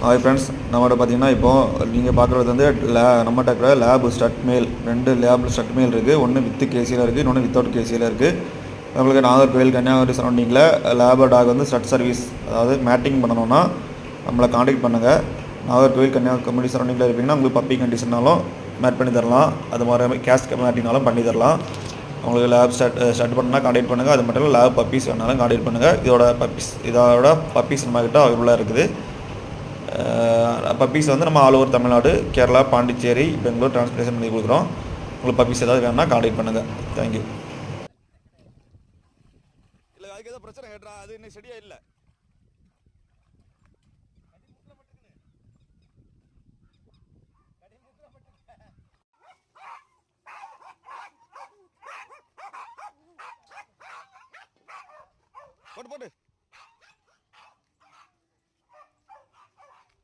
Hi friends, நம்மகிட்ட பார்த்தீங்கன்னா இப்போது நீங்கள் பார்க்குறது வந்து நம்மகிட்ட இருக்கிற லேப் ஸ்டட் மேல் 2 லேப் ஸ்டட் மேல் இருக்குது. ஒன்று வித்து கேசியில் இருக்குது, இன்னொன்று வித்தவுட் கேசியில் இருக்குது. உங்களுக்கு நாகர்கோவில் கன்னியாகுமரி சரௌண்டிங்கில் லேபர் டாக் வந்து ஸ்டட் சர்வீஸ், அதாவது மேட்டிங் பண்ணணுன்னா நம்மளை காண்டாக்ட் பண்ணுங்கள். நாகர்கோவில் கன்னியாகுமரி சரௌண்டிங்கில் இருப்பீங்கன்னா உங்களுக்கு பப்பி கண்டிஷன்னாலும் மேட் பண்ணி தரலாம். அது மாதிரி கேஷ் மேட்டிங்னாலும் பண்ணி தரலாம். உங்களுக்கு லேப் ஸ்டட் பண்ணால் காண்டாக்ட் பண்ணுங்கள். அது மட்டும் இல்லை, லேப் பப்பீஸ் வேணாலும் காண்டாக்ட் பண்ணுங்கள். இதோட பப்பீஸ் நம்மக்கிட்ட அவைலபிளாக இருக்குது. பப்பீஸ் வந்து நம்ம all over Tamil Nadu, Kerala, Pondicherry, Bangalore transportation பண்ணி கொடுக்குறோம். உங்களுக்கு பப்பீஸ் ஏதாவது வேணும்னா காண்டாக்ட் பண்ணுங்கள். தேங்க்யூ. இல்லை, அதுக்கு ஏதாவது பிரச்சனை கேட்டா அது இன்னும் சரியாக இல்லை. போட்டு